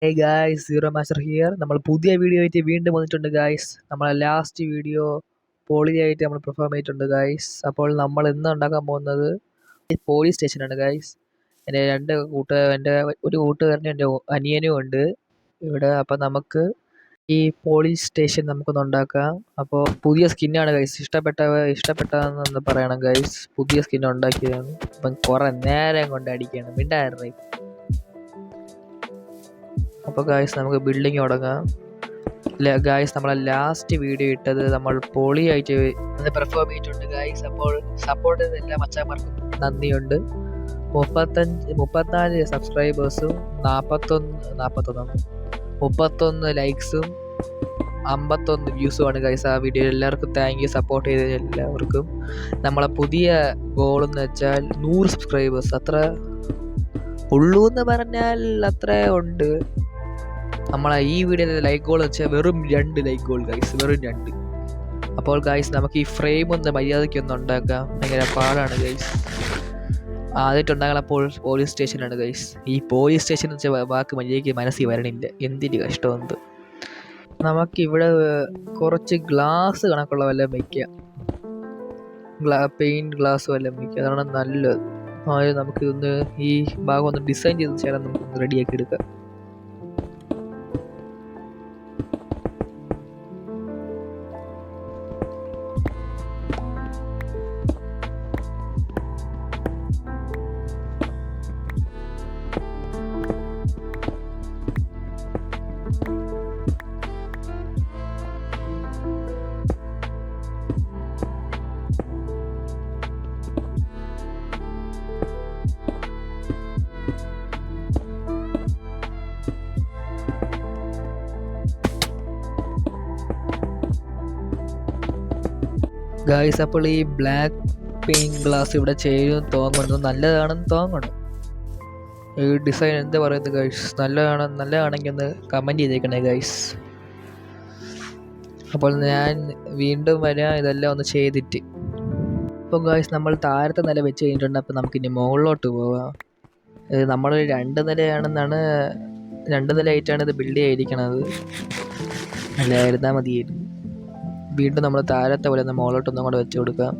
Hey guys, zero master here. നമ്മൾ പുതിയ video ആയിട്ട് വീണ്ടും വന്നിട്ടുണ്ട് ഗായ്സ്. നമ്മളെ ലാസ്റ്റ് വീഡിയോ പോളി ആയിട്ട് നമ്മൾ പെർഫോം ചെയ്തിട്ടുണ്ട് ഗായ്സ്. അപ്പോൾ നമ്മൾ ഇന്ന് ഉണ്ടാക്കാൻ പോകുന്നത് പോലീസ് സ്റ്റേഷനാണ് ഗായ്സ്. എൻ്റെ എൻ്റെ ഒരു കൂട്ടുകാരനും എൻ്റെ അനിയനും ഉണ്ട് ഇവിടെ. അപ്പോൾ നമുക്ക് ഈ പോലീസ് സ്റ്റേഷൻ നമുക്കൊന്ന് ഉണ്ടാക്കാം. അപ്പോൾ പുതിയ സ്കിന്നാണ് ഗൈസ്. ഇഷ്ടപ്പെട്ടതെന്ന് പറയണം ഗൈസ്. പുതിയ സ്കിൻ ഉണ്ടാക്കിയതാണ്. അപ്പം കുറേ നേരം കൊണ്ട് അടിക്കണം മിണ്ടായിരുന്നു. അപ്പോൾ ഗായ്സ് നമുക്ക് ബിൽഡിങ് തുടങ്ങാം. ഗായ്സ് നമ്മളെ ലാസ്റ്റ് വീഡിയോ ഇട്ടത് നമ്മൾ പൊളി ആയിട്ട് പെർഫോം ചെയ്തിട്ടുണ്ട് ഗായ്സ്. അപ്പോൾ സപ്പോർട്ട് ചെയ്ത എല്ലാ മച്ചാന്മാർക്കും നന്ദിയുണ്ട്. 34 സബ്സ്ക്രൈബേഴ്സും 31 ലൈക്സും 51 വ്യൂസുമാണ് ഗൈസ് ആ വീഡിയോ. എല്ലാവർക്കും താങ്ക് യു, സപ്പോർട്ട് ചെയ്ത എല്ലാവർക്കും. നമ്മളെ പുതിയ ഗോൾ എന്ന് വെച്ചാൽ 100 സബ്സ്ക്രൈബേഴ്സ്. അത്ര ഉള്ളൂ എന്ന് പറഞ്ഞാൽ അത്ര ഉണ്ട്. നമ്മളെ ഈ വീഡിയോയിലെ ലൈക്ക് ഗോൾ വെച്ചാൽ വെറും 2 ലൈക്ക് ഗോൾ ഗൈസ്, വെറും 2. അപ്പോൾ ഗൈസ് നമുക്ക് ഈ ഫ്രെയിം ഒന്ന് മര്യാദയ്ക്കൊന്ന് ഉണ്ടാക്കാം. ഭയങ്കര പാടാണ് ഗൈസ്. ആദ്യമായിട്ട് ഉണ്ടാകാൻ പോലീസ് സ്റ്റേഷനാണ് ഗൈസ്. ഈ പോലീസ് സ്റ്റേഷൻ എന്ന് വെച്ചാൽ വാക്ക് മര്യാദയ്ക്ക് മനസ്സിൽ വരണില്ല. എന്തിന് കഷ്ടമെന്ത്. നമുക്കിവിടെ കുറച്ച് ഗ്ലാസ് കണക്കുള്ള വല്ലതും വയ്ക്കാം. പെയിൻറ് ഗ്ലാസ് വല്ലതും വയ്ക്കുക, അതാണ് നല്ലത്. നമുക്കിതൊന്ന് ഈ ഭാഗം ഒന്ന് ഡിസൈൻ ചെയ്ത് വെച്ചാൽ നമുക്കൊന്ന് റെഡിയാക്കി എടുക്കാം. ഗായ്സ് അപ്പോൾ ഈ ബ്ലാക്ക് പെയിൻറ് ഗ്ലാസ് ഇവിടെ ചെയ്യും തോന്നുന്നു. നല്ലതാണെന്ന് തോന്നണം. ഈ ഡിസൈൻ എന്താ പറയുന്നത് ഗൈസ്? നല്ലതാണെങ്കിൽ ഒന്ന് കമൻറ്റ് ചെയ്തേക്കണേ ഗൈസ്. അപ്പോൾ ഞാൻ വീണ്ടും വരാം ഇതെല്ലാം ഒന്ന് ചെയ്തിട്ട്. അപ്പോൾ ഗൈസ് നമ്മൾ താഴത്തെ നില വെച്ച് കഴിഞ്ഞിട്ടുണ്ട്. അപ്പോൾ നമുക്കിനി മുകളിലോട്ട് പോവാം. നമ്മൾ 2 നിലയായിട്ടാണ് ഇത് ബിൽഡ് ചെയ്തിരിക്കണത്. അല്ലായിരുന്നാൽ മതിയായിരുന്നു. വീണ്ടും നമ്മൾ താഴത്തെ പോലെ ഒന്ന് മുകളിലോട്ടൊന്നും കൂടെ വെച്ച് കൊടുക്കാം.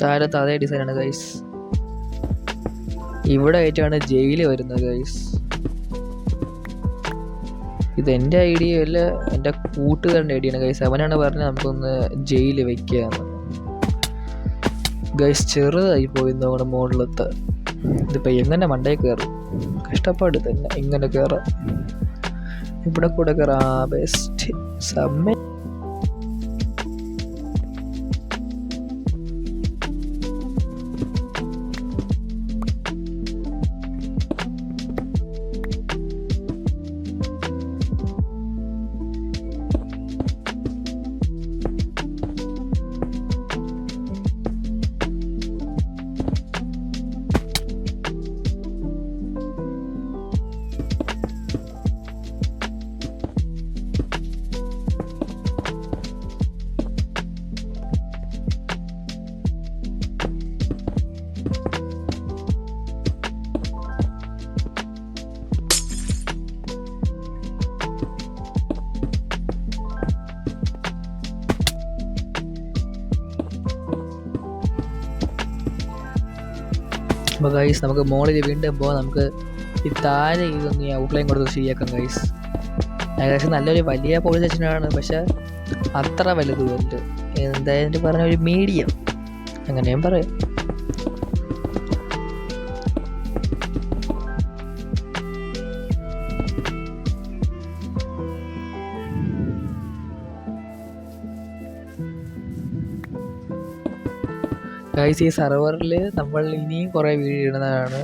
താഴത്തെ അതേ ഡിസൈനാണ് ഗൈസ്. ഇവിടെ ആയിട്ടാണ് ജയില് വരുന്നത് ഗൈസ്. ഇത് എൻ്റെ ഐഡിയ അല്ല, എൻ്റെ കൂട്ടുകാരൻ്റെ ഐഡിയ ആണ് ഗൈസ്. അവനാണ് പറഞ്ഞത് നമുക്കൊന്ന് ജയില് വെക്കുകയെന്ന്. ഗൈസ് ചെറുതായി പോയി നമ്മുടെ മുകളിലത്തെ. ഇതിപ്പോൾ എങ്ങനെ മണ്ടയിൽ കയറും? കഷ്ടപ്പാട് തന്നെ ഇങ്ങനെ കയറാം. ഇവിടെ കൂടെ കയറാം. ബെസ്റ്റ് സമയം. അപ്പോൾ ഗൈസ് നമുക്ക് മുകളിൽ വീണ്ടും പോകാം. നമുക്ക് ഈ താഴെ ഇതൊന്ന് ഔട്ട്ലൈൻ കൊടുത്ത് ശരിയാക്കാം ഗൈസ്. ഏകദേശം നല്ലൊരു വലിയ പോലീസ് സ്റ്റേഷനാണ്, പക്ഷെ അത്ര വലുതുമല്ല. എന്തായാലും പറഞ്ഞ ഒരു മീഡിയം, അങ്ങനെയും പറയാം. ഗൈസ് ഈ സർവറിൽ നമ്മൾ ഇനിയും കുറേ വീഡിയോ ഇടുന്നതാണ്.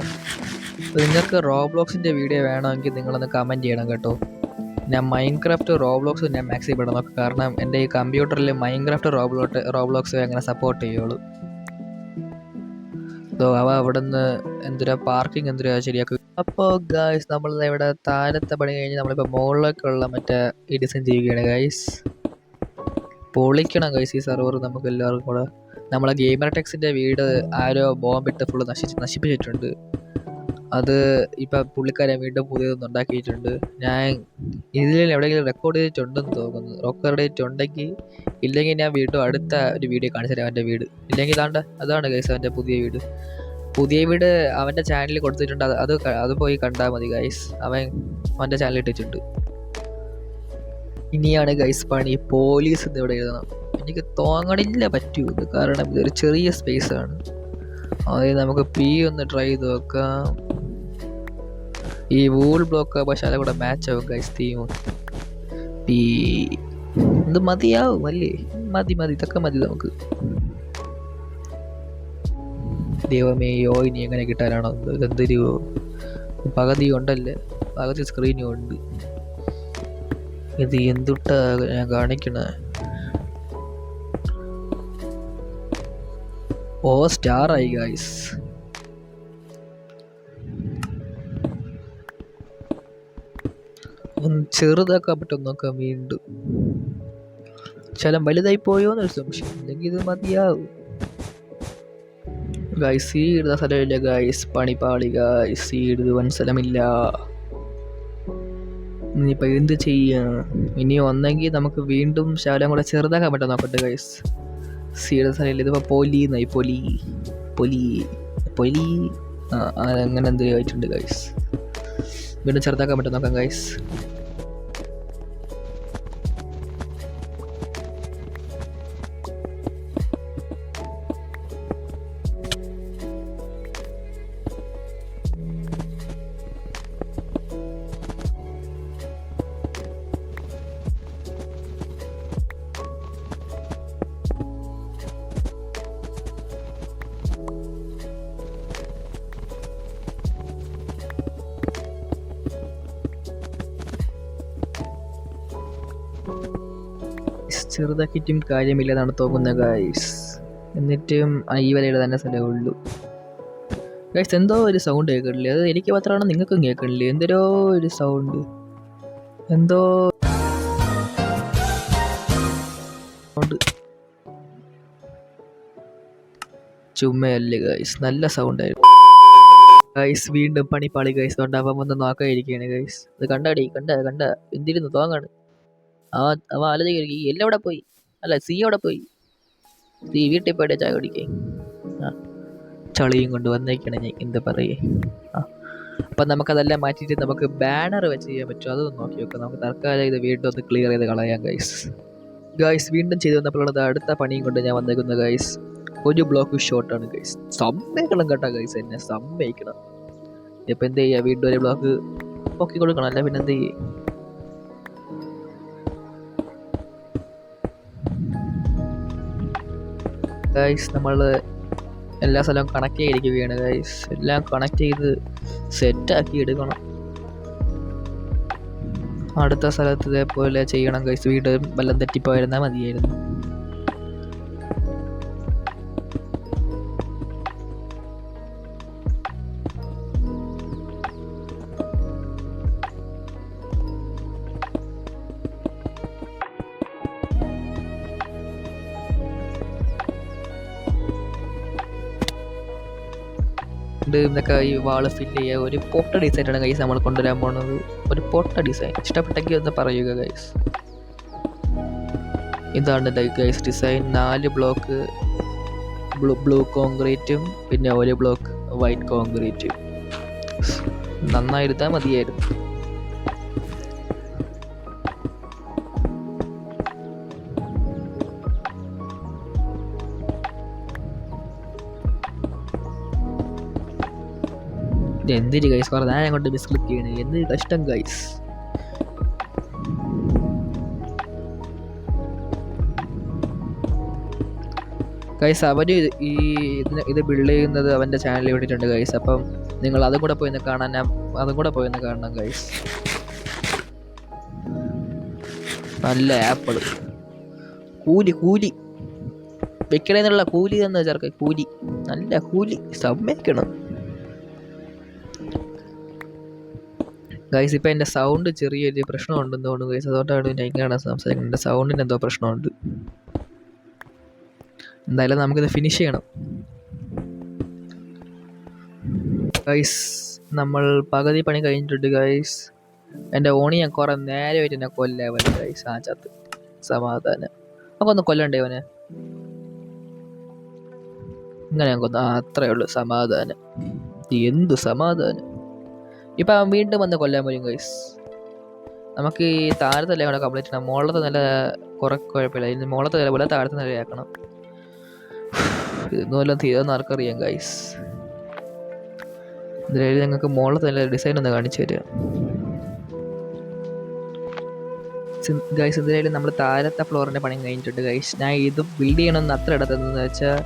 നിങ്ങൾക്ക് റോബ്ലോക്സിൻ്റെ വീഡിയോ വേണമെങ്കിൽ നിങ്ങളൊന്ന് കമൻറ്റ് ചെയ്യണം കേട്ടോ. ഞാൻ മൈൻക്രാഫ്റ്റ് റോബ്ലോക്സ് ഞാൻ മാക്സിമം ഇടാൻ നോക്കാം. കാരണം എൻ്റെ ഈ കമ്പ്യൂട്ടറിൽ മൈൻക്രാഫ്റ്റ് റോബ്ലോക്സ് അങ്ങനെ സപ്പോർട്ട് ചെയ്യുള്ളൂ. അവ അവിടെ നിന്ന് എന്തൊരു പാർക്കിംഗ് ശരിയാക്കുക. അപ്പോൾ ഗായ്സ് നമ്മൾ ഇവിടെ താഴത്തെ പണി കഴിഞ്ഞ് നമ്മളിപ്പോൾ മുകളിലേക്കുള്ള മറ്റേ ഈ ഡിസൈൻ ചെയ്യുകയാണ് ഗായ്സ്. പൊളിക്കണം ഗൈസ് ഈ സെർവർ നമുക്ക് എല്ലാവർക്കും കൂടെ. നമ്മളെ ഗെയിമർ ടെക്സിൻ്റെ വീട് ആരോ ബോംബിട്ട് ഫുള്ള് നശിപ്പിച്ചിട്ടുണ്ട്. അത് ഇപ്പം പുള്ളിക്കാരൻ വീണ്ടും പുതിയതൊന്നും ഉണ്ടാക്കിയിട്ടുണ്ട്. ഞാൻ ഇതിൽ എവിടെയെങ്കിലും റെക്കോർഡ് ചെയ്തിട്ടുണ്ടെന്ന് തോന്നുന്നു. റെക്കോർഡ് ചെയ്തിട്ടുണ്ടെങ്കിൽ, ഇല്ലെങ്കിൽ ഞാൻ വീണ്ടും അടുത്ത ഒരു വീഡിയോ കാണിച്ചു തരാം അവൻ്റെ വീട്. ഇല്ലെങ്കിൽ അതാണ് ഗൈസ് അവൻ്റെ പുതിയ വീട് അവൻ്റെ ചാനലിൽ കൊടുത്തിട്ടുണ്ട്. അത് പോയി കണ്ടാൽ മതി ഗൈസ്. അവൻ്റെ ചാനലിൽ ഇട്ടിട്ടുണ്ട്. ഇനിയാണ് ഗൈസ് പണി. പോലീസ് എന്ന് ഇവിടെ എഴുതണം. എനിക്ക് തോന്നണില്ല പറ്റൂന്ന്, കാരണം ഇതൊരു ചെറിയ സ്പേസാണ്. അതായത് നമുക്ക് പി ഒന്ന് ട്രൈ ചെയ്ത് നോക്കാം. ഈ വൂൾ ബ്ലോക്ക് പക്ഷെ അതും കൂടെ മാച്ച് ആവും ഗൈസ്. തീം പി ഇത് മതിയാവും അല്ലേ? മതി ഇതൊക്കെ മതി നമുക്ക്. ദൈവമേ, ഇനി എങ്ങനെ കിട്ടാനാണോ ഇതെന്തൊരു പകുതി ഉണ്ടല്ലേ? പകുതി സ്ക്രീനും ഉണ്ട്. ഇത് എന്തുട്ടാ ഞാൻ കാണിക്കണേ? ഓ സ്റ്റാർ ആയി ഗൈസ്. ഒന്ന് ചെറുതാക്കാൻ പറ്റും നോക്കാം വീണ്ടും. ശലം വലുതായി പോയോന്നൊരു സംശയം. അല്ലെങ്കിൽ ഇത് മതിയാവും ഗൈസ്. സീടുന്ന സ്ഥലമില്ല ഗൈസ്. പണിപ്പാളി ഗൈസ്. സീടുവാൻ സ്ഥലമില്ല. ഇനിയിപ്പോൾ എന്ത് ചെയ്യാം? ഇനി ഒന്നെങ്കിൽ നമുക്ക് വീണ്ടും ശകലം കൂടെ ചെറുതാക്കാൻ പറ്റും നോക്കട്ടെ ഗൈസ്. സീടുന്ന സ്ഥലമില്ല. ഇതിപ്പോൾ പൊലി അങ്ങനെ എന്തെങ്കിലും ആയിട്ടുണ്ട് ഗൈസ്. വീണ്ടും ചെറുതാക്കാൻ പറ്റും നോക്കാം ഗൈസ്. ചെറുതാക്കിയിട്ടും കാര്യമില്ലെന്നാണ് തോന്നുന്നത് ഗൈസ്. എന്നിട്ടും ഈ വലയുടെ തന്നെ സ്ഥലമേ ഉള്ളൂ ഗൈസ്. എന്തോ ഒരു സൗണ്ട് കേൾക്കണില്ലേ? അത് എനിക്ക് മാത്രമാണോ നിങ്ങൾക്കും കേൾക്കണില്ലേ? എന്തോ ഒരു സൗണ്ട്, എന്തോ ചുമ്മയല്ലേ ഗൈസ്? നല്ല സൗണ്ടായിരുന്നു ഗൈസ്. വീണ്ടും പണിപ്പാളി ഗൈസ്. തൊണ്ടാപ്പം ഒന്ന് നോക്കാതിരിക്കുകയാണ് ഗൈസ്. അത് കണ്ട എന്തിരുന്നു തോന്നാണ്. അവൻ ആലോചിക്കും എല്ലാം അവിടെ പോയി, അല്ല സി അവിടെ പോയി. സി വീട്ടിൽ പോയിട്ട് ചായ കുടിക്കേ. ചളിയും കൊണ്ട് വന്നേക്കാണ് ഞാൻ, എന്താ പറയേ. അപ്പം നമുക്കതെല്ലാം മാറ്റിയിട്ട് നമുക്ക് ബാനർ വെച്ച് ചെയ്യാൻ പറ്റും. അതൊന്ന് നോക്കി നോക്കാം. നമുക്ക് തൽക്കാലം ഇത് വീണ്ടും ഒന്ന് ക്ലിയർ ചെയ്ത് കളയാം ഗൈസ്. വീണ്ടും ചെയ്ത് വന്നപ്പോഴുള്ളത് അടുത്ത പണിയും കൊണ്ട് ഞാൻ വന്നേക്കുന്ന ഗൈസ്. ഒരു ബ്ലോക്ക് ഷോട്ടാണ് ഗൈസ്. സമ്മതിക്കണം കേട്ടോ ഗൈസ്, എന്നെ സമ്മതിക്കണം. ഇപ്പം എന്ത് ചെയ്യുക? വീണ്ടും ഒരു ബ്ലോക്ക് പൊക്കി കൊടുക്കണം, അല്ല പിന്നെ എന്ത് ചെയ്യും ഗൈസ്? നമ്മൾ എല്ലാ സ്ഥലവും കണക്ട് ചെയ്തിരിക്കുകയാണ് ഗൈസ്. എല്ലാം കണക്ട് ചെയ്ത് സെറ്റാക്കി എടുക്കണം. അടുത്ത സ്ഥലത്ത് ഇതേപോലെ ചെയ്യണം ഗൈസ്. വീട് വല്ലം തെറ്റിപ്പോയിരുന്നാൽ മതിയായിരുന്നു. എന്നൊക്കെ ഈ വാള് ഫില്ല് ചെയ്യുക. ഒരു പൊട്ട ഡിസൈനാണ് ഗൈസ് നമ്മൾ കൊണ്ടുവരാൻ പോകുന്നത്. ഒരു പൊട്ട ഡിസൈൻ. ഇഷ്ടപ്പെട്ടെങ്കിൽ ഒന്ന് പറയുക ഗൈസ്. ഇതാണ് ഗൈസ് ഡിസൈൻ. 4 ബ്ലോക്ക് ബ്ലൂ കോൺക്രീറ്റും പിന്നെ 1 ബ്ലോക്ക് വൈറ്റ് കോൺക്രീറ്റും. നന്നായിരുത്താൽ മതിയായിരുന്നു. എന്തിരി ഗൈസ് പറഞ്ഞ ഞാൻ അങ്ങോട്ട് മിസ്ക്ലിക്ക് ചെയ്യണേ. എന്ത് കഷ്ടം ഗൈസ്. അവര് ഇത് ബിൽഡ് ചെയ്യുന്നത് അവൻ്റെ ചാനലിൽ വിട്ടിട്ടുണ്ട് ഗൈസ്. അപ്പം നിങ്ങൾ അതും കൂടെ പോയി കാണണം ഗൈസ്. നല്ല ആപ്പിള് കൂലി വെക്കണേന്നുള്ള കൂലി തന്നെ ചേർക്ക. നല്ല കൂലി സമ്മതിക്കണം ഗൈസ്. ഇപ്പം എൻ്റെ സൗണ്ട് ചെറിയൊരു പ്രശ്നമുണ്ടെന്ന് തോന്നുന്നു ഗൈസ്. അതുകൊണ്ടാണ് ഞാൻ ഇങ്ങനെ സംസാരിക്കുന്നത്. എൻ്റെ സൗണ്ടിന് എന്തോ പ്രശ്നമുണ്ട്. എന്തായാലും നമുക്കിത് ഫിനിഷ് ചെയ്യണം ഗൈസ്. നമ്മൾ പകുതി പണി കഴിഞ്ഞിട്ടുണ്ട് ഗൈസ്. എൻ്റെ ഓണി ഞാൻ കുറേ നേരമായിട്ട് എന്നെ കൊല്ലവൻ ഗൈസ്. ആ ചത്ത് സമാധാനം. നമുക്കൊന്ന് കൊല്ലണ്ടേ അവനെ? ഇങ്ങനെ ഞാൻ കൊന്നു. അത്രയേ ഉള്ളൂ സമാധാനം. എന്ത് സമാധാനം. ഇപ്പം അവൻ വീണ്ടും വന്ന് കൊല്ലാൻ വരും ഗൈസ്. നമുക്ക് ഈ താഴത്തെ കൂടെ കംപ്ലീറ്റ് ചെയ്യണം. മുകളിലത്തെ നില കുറെ കുഴപ്പമില്ല. ഇനി മുകളിലത്തെ നില പോലെ താഴത്തെ നിലയാക്കണം. ഇതൊന്നും എല്ലാം തീരുമെന്ന് ആർക്കറിയാം ഗൈസ്. എന്തായാലും ഞങ്ങൾക്ക് മുകളിലത്തെ നില ഡിസൈൻ ഒന്ന് കാണിച്ചു തരിക ഗൈസ്. എന്തായാലും നമ്മൾ താഴത്തെ ഫ്ലോറിൻ്റെ പണി കഴിഞ്ഞിട്ടുണ്ട് ഗൈസ്. ഞാൻ ഇത് ബിൽഡ് ചെയ്യണമെന്ന് അത്ര ഇടത്തെന്ന് വെച്ചാൽ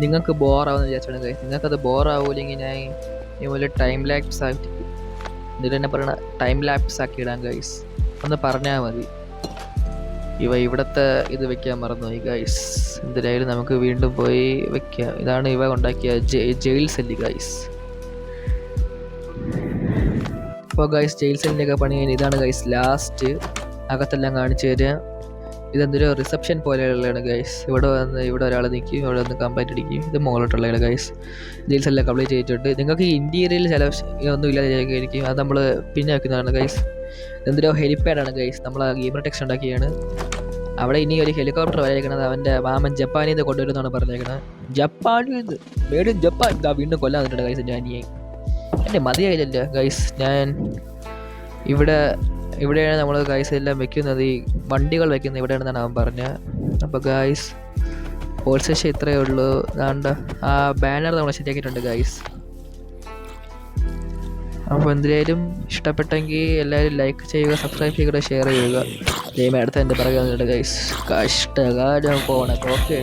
നിങ്ങൾക്ക് ബോറാവുമെന്ന് വിചാരിച്ചാണ് ഗൈസ്. നിങ്ങൾക്കത് ബോറാവൂല്ലെങ്കിൽ ഞാൻ ഇതുപോലെ ടൈം ലാപ്സ് ആക്കി ഇതിൽ തന്നെ പറയണ ടൈം ലാപ്സ് ആക്കി ഇടാം ഗൈസ്. ഒന്ന് പറഞ്ഞാൽ മതി. ഇവിടുത്തെ ഇത് വെക്കാൻ മറന്നുപോയി ഗൈസ്. എന്തായാലും നമുക്ക് വീണ്ടും പോയി വെക്കാം. ഇതാണ് ഇവ ഉണ്ടാക്കിയ ജയിൽ സെല്ല് ഗൈസ്. അപ്പോൾ ഗൈസ് ജയിൽ സെല്ലിൻ്റെയൊക്കെ പണി കഴിഞ്ഞ് ഇതാണ് ഗൈസ് ലാസ്റ്റ്. അകത്തെല്ലാം കാണിച്ചു തരിക. ഇതെന്തൊരു റിസപ്ഷൻ പോലെയുള്ളതാണ് ഗൈസ്. ഇവിടെ ഒരാൾ നിൽക്കും, ഇവിടെ വന്ന് കംപ്ലൈൻറ്റ് അടിക്കും. ഇത് മുകളിലോട്ടുള്ളതാണ് ഗൈസ്. ഡീൽസ് എല്ലാം കംപ്ലീറ്റ് ചെയ്തിട്ടുണ്ട്. നിങ്ങൾക്ക് ഈ ഇൻറ്റീരിയറിൽ ചില ഒന്നും ഇല്ലാതായിരിക്കും. അത് നമ്മൾ പിന്നെ വെക്കുന്നതാണ് ഗൈസ്. എന്തൊരു ഹെലിപ്പാഡാണ് ഗൈസ്. നമ്മൾ ഗെയിമർ ടെക്സ്റ്റ് ഉണ്ടാക്കിയാണ്. അവിടെ ഇനി ഒരു ഹെലികോപ്റ്റർ വരേക്കണത് അവൻ്റെ മാമൻ ജപ്പാനിൽ നിന്ന് കൊണ്ടുവരുമെന്നാണ് പറഞ്ഞേക്കണത്. ജപ്പാനിൽ നിന്ന് മേഡ് ഇൻ ജപ്പാൻ. ഇതാ വീണ്ടും കൊല്ലാൻ വന്നിട്ടുണ്ട് ഗൈസ്. ഞാനിയെ എൻ്റെ മതിയായില്ലല്ലോ ഗൈസ്. ഞാൻ ഇവിടെയാണ് നമ്മൾ ഗൈസ് എല്ലാം വെക്കുന്നത്. ഈ വണ്ടികൾ വെക്കുന്നത് ഇവിടെയാണെന്നാണ് അവൻ പറഞ്ഞത്. അപ്പോൾ ഗൈസ് പോലീസ് സ്റ്റേഷൻ ഇത്രയേ ഉള്ളൂ. അതുകൊണ്ട് ആ ബാനർ നമ്മൾ ശരിയാക്കിയിട്ടുണ്ട് ഗൈസ്. അപ്പോൾ എന്തായാലും ഇഷ്ടപ്പെട്ടെങ്കിൽ എല്ലാവരും ലൈക്ക് ചെയ്യുക, സബ്സ്ക്രൈബ് ചെയ്യുക, ഷെയർ ചെയ്യുക. അടുത്ത എൻ്റെ പറയുന്നുണ്ട് ഗൈസ്. കഷ്ടകാലം പോണൊക്കെ. ഓക്കെ.